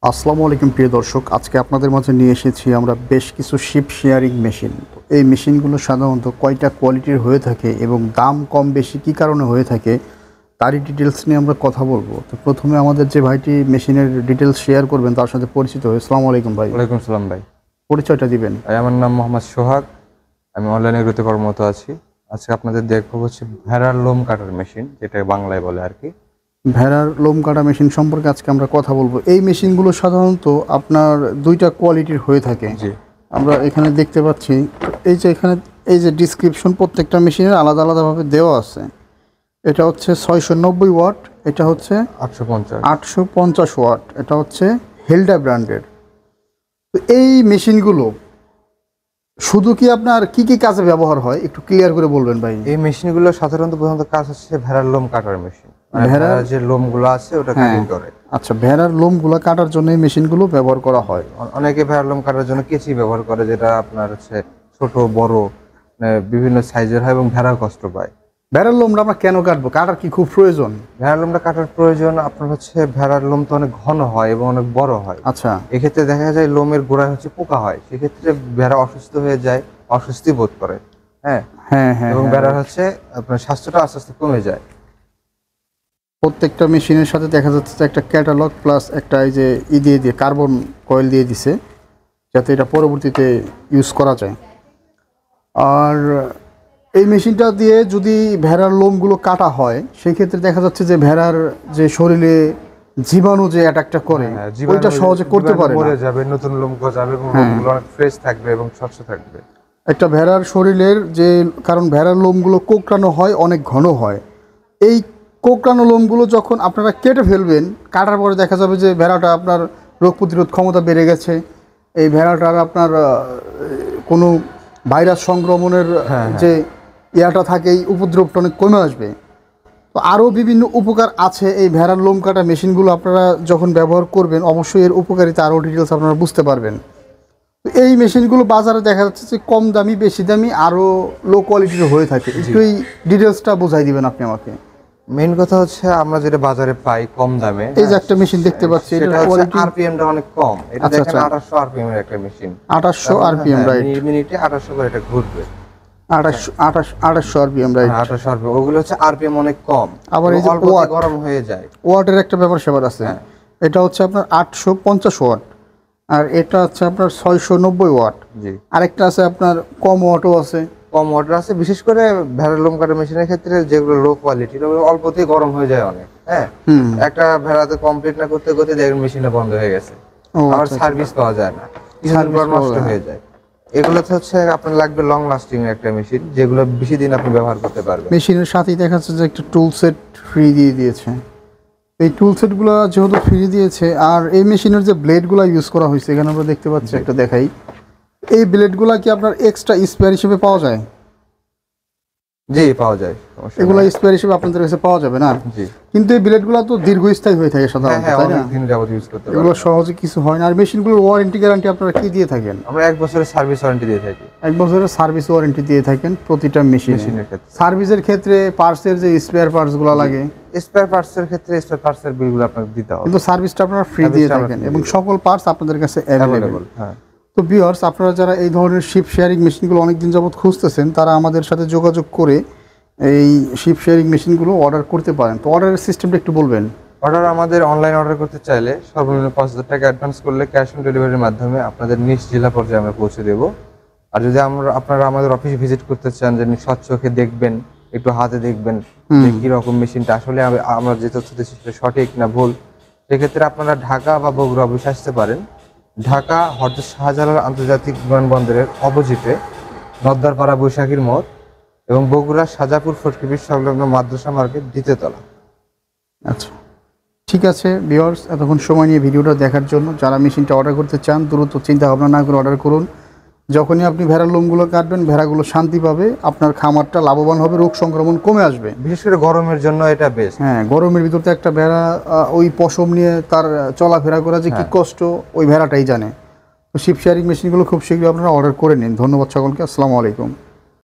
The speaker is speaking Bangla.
আসসালামু আলাইকুম প্রিয় দর্শক, আজকে আপনাদের মাঝে নিয়ে এসেছি আমরা বেশ কিছু শিপ শেয়ারিং মেশিন। এই মেশিনগুলো সাধারণত কয়টা কোয়ালিটির হয়ে থাকে এবং দাম কম বেশি কী কারণে হয়ে থাকে তারই ডিটেলস নিয়ে আমরা কথা বলবো। তো প্রথমে আমাদের যে ভাইটি মেশিনের ডিটেলস শেয়ার করবেন তার সাথে পরিচিত হয়ে। আসসালামু আলাইকুম ভাই। ওয়ালাইকুম সালাম ভাই। পরিচয়টা দিবেন ভাই, আমার নাম মোহাম্মদ সোহাগ। আমি অনলাইনে এগ্রোতে কর্মরত আছি। আজকে আপনাদের দেখবো হচ্ছে ভেড়ার লোম কাটার মেশিন, যেটা বাংলায় বলে আর কি। ভেড়ার লোম কাটা মেশিন সম্পর্কে আজকে আমরা কথা বলবো। এই মেশিনগুলো সাধারণত আপনার দুইটা কোয়ালিটির হয়ে থাকে। জি, আমরা এখানে দেখতে পাচ্ছি এখানে এই যে ডিসক্রিপশন প্রত্যেকটা মেশিনের আলাদা আলাদাভাবে দেওয়া আছে। এটা হচ্ছে 690 ওয়াট, এটা হচ্ছে 850 ওয়াট, এটা হচ্ছে হেলডা ব্র্যান্ডের। তো এই মেশিনগুলো শুধু কি আপনার কি কি কাজে ব্যবহার হয় একটু ক্লিয়ার করে বলবেন ভাই। এই মেশিনগুলো সাধারণত প্রধানত কাজ হচ্ছে ভেড়ার লোম কাটার মেশিন। ভেড়ার যে লোমগুলো আছে ওটা কাটিং করে। আচ্ছা, ভেড়ার লোমগুলো কাটার জন্য এই মেশিনগুলো ব্যবহার করা হয়। অনেকে ভেড়ার লোম কাটার জন্য কেচি ব্যবহার করে, যেটা আপনার হচ্ছে ছোট বড় বিভিন্ন সাইজের হয় এবং ভেড়াও কষ্ট পায়। ভেড়ার লোমটা আমরা কেন কাটবো? কাটার কি খুব প্রয়োজন? ভেড়ার লোমটা কাটার প্রয়োজন আপনার হচ্ছে ভেড়ার লোম তো অনেক ঘন হয় এবং অনেক বড় হয়। আচ্ছা, এক্ষেত্রে দেখা যায় লোমের গোড়ায় হচ্ছে পোকা হয়, সেক্ষেত্রে ভেড়া অসুস্থ হয়ে যায়, অস্বস্তি বোধ করে। হ্যাঁ হ্যাঁ হ্যাঁ, এবং ভেড়ার হচ্ছে আপনার স্বাস্থ্যটা আস্তে আস্তে কমে যায়। প্রত্যেকটা মেশিনের সাথে দেখা যাচ্ছে যে একটা ক্যাটালগ প্লাস একটা এই যে দিয়ে কার্বন কয়েল দিয়ে দিছে, যাতে এটা পরবর্তীতে ইউজ করা যায়। আর এই মেশিনটা দিয়ে যদি ভেড়ার লোমগুলো কাটা হয় সেই ক্ষেত্রে দেখা যাচ্ছে যে ভেড়ার যে শরীরে জীবাণু যে অ্যাটাকটা করে ওইটা সহজে করতে পারে না। মরে যাবে, নতুন লোম গজাবে এবং লোমগুলো অনেক ফ্রেশ থাকবে এবং স্বচ্ছ থাকবে। একটা ভেড়ার শরীরের যে, কারণ ভেড়ার লোমগুলো কোঁকড়ানো হয়, অনেক ঘন হয়। এই কোঁকড়ানো লোমগুলো যখন আপনারা কেটে ফেলবেন, কাটার পরে দেখা যাবে যে ভেড়াটা আপনার রোগ প্রতিরোধ ক্ষমতা বেড়ে গেছে। এই ভেড়াটার আপনার কোনো ভাইরাস সংক্রমণের যে ইয়াটা থাকে এই উপদ্রবটা অনেক কমে আসবে। তো আরও বিভিন্ন উপকার আছে এই ভেড়ার লোম কাটা মেশিনগুলো। আপনারা যখন ব্যবহার করবেন অবশ্যই এর উপকারিতা আরও ডিটেলস আপনারা বুঝতে পারবেন। তো এই মেশিনগুলো বাজারে দেখা যাচ্ছে যে কম দামি, বেশি দামি, আরও লো কোয়ালিটির হয়ে থাকে। একটু এই ডিটেলসটা বোঝাই দিবেন আপনি আমাকে। মেইন কথা হচ্ছে আমরা যেটা বাজারে পাই কম দামে, এই যে একটা মেশিন দেখতে পাচ্ছি, এটা কোয়ালিটি আরপিএমটা অনেক কম। এটা দেখেন 2800 আরপিএম এর একটা মেশিন। 2800 RPM, right. মিনিটে 2800 করে এটা ঘুরবে। 2800 আরপিএম, রাইট। 2800 আরপিএম, ওগুলো হচ্ছে আরপিএম অনেক কম। আবার এই যে ওয়াট গরম হয়ে যায়, ওয়াটের একটা ব্যাপার সেবার আছে। এটা হচ্ছে আপনার 850 ওয়াট, আর এটা হচ্ছে আপনার 690 ওয়াট। জি, আরেকটা আছে আপনার কম ওয়াটও আছে। কম ওয়াটার আছে, বিশেষ করে ভেড়ার লোম কাটা মেশিনের ক্ষেত্রে যেগুলো লো কোয়ালিটির, ওগুলো অল্পতেই গরম হয়ে যায় অনেক। হ্যাঁ, একটা ভেড়াতে কমপ্লিট না করতে করতে দেখবেন মেশিনটা বন্ধ হয়ে গেছে, আর সার্ভিস পাওয়া যায় না, কিছুদিন পর নষ্ট হয়ে যায়। এগুলোতে হচ্ছে আপনার লাগবে লং লাস্টিং একটা মেশিন, যেগুলো বেশি দিন আপনি ব্যবহার করতে পারবেন। মেশিনের সাথেই দেখা যাচ্ছে যে একটা টুল সেট ফ্রি দিয়ে দিয়েছে। এই টুল সেটগুলো যেহেতু ফ্রি দিয়েছে, আর এই মেশিনের যে ব্লেডগুলো ইউজ করা হয়েছে এখানে আমরা দেখতে পাচ্ছি, একটা দেখাই। এই ব্লেডগুলো কি আপনার এক্সট্রা স্পেয়ার হিসেবে পাওয়া যায়? জি, পাওয়া যায়। এগুলো স্পেয়ার হিসেবে আপনাদের কাছে পাওয়া যাবে না? জি, কিন্তু এই ব্লেডগুলো তো দীর্ঘস্থায়ী হয়ে থাকে সাধারণত, তাই না? দিন যাবত ইউজ করতে পারবেন, এগুলো সহজে কিছু হয় না। আর মেশিনগুলোর ওয়ারেন্টি গ্যারান্টি আপনারা কি দিয়ে থাকেন? আমরা 1 বছরের সার্ভিস ওয়ারেন্টি দিয়ে থাকি। 1 বছরের সার্ভিস ওয়ারেন্টি দিয়ে থাকেন প্রতিটা মেশিনের ক্ষেত্রে। সার্ভিসের ক্ষেত্রে পার্টসের যে স্পেয়ার পার্টসগুলো লাগে, স্পেয়ার পার্টসের ক্ষেত্রে স্পেয়ার পার্টসের বিলগুলো আপনাকে দিতে হবে, কিন্তু সার্ভিসটা আপনারা ফ্রি দিয়ে থাকেন এবং সকল পার্টস আপনাদের কাছে অ্যাভেলেবল। হ্যাঁ। তো ভিউয়ার্স, আপনারা যারা এই ধরনের শিপ শেয়ারিং মেশিনগুলো অনেকদিন যাবত খুঁজতেছেন তারা আমাদের সাথে যোগাযোগ করে এই শিপ শেয়ারিং মেশিনগুলো অর্ডার করতে পারেন। তো অর্ডারের সিস্টেমটা একটু বলবেন। অর্ডার আমাদের অনলাইন অর্ডার করতে চাইলে সর্বনিম্ন 5000 টাকা অ্যাডভান্স করলে ক্যাশ অন ডেলিভারির মাধ্যমে আপনাদের নিজ জেলা পর্যায়ে আমরা পৌঁছে দেবো। আর যদি আপনারা আমাদের অফিস ভিজিট করতে চান, যে স্বচ্ছকে দেখবেন, একটু হাতে দেখবেন যে কীরকম মেশিনটা আসলে আমরা যে তথ্য দিচ্ছি সেটা সঠিক না ভুল, সেক্ষেত্রে আপনারা ঢাকা বা বগুড়া অফিসে আসতে পারেন। ঢাকা হযরত শাহজালাল আন্তর্জাতিক বিমানবন্দরের অপোজিটে নদ্দারপাড়া বৈশাখীর মোড়, এবং বগুড়া সাজাপুর ফটকিবির সংলগ্ন মাদ্রাসা মার্কেট, দ্বিতীয় তলা। আচ্ছা, ঠিক আছে ভিউয়ার্স, এতক্ষণ সময় নিয়ে ভিডিওটা দেখার জন্য। যারা মেশিনটা অর্ডার করতে চান দ্রুত চিন্তা ভাবনা না করে অর্ডার করুন। যখনই আপনি ভেড়ার লোমগুলো কাটবেন ভেড়াগুলো শান্তি পাবে, আপনার খামারটা লাভবান হবে, রোগ সংক্রমণ কমে আসবে। বিশেষ করে গরমের জন্য এটা বেস্ট। হ্যাঁ, গরমের ভিতরতে একটা ভেড়া ওই পশম নিয়ে তার চলাফেরা করা যে কি কষ্ট ওই ভেড়াটাই জানে। তো শিপ শেয়ারিং মেশিনগুলো খুব শীঘ্রই আপনারা অর্ডার করে নিন। ধন্যবাদ সকলকে। আসসালামু আলাইকুম।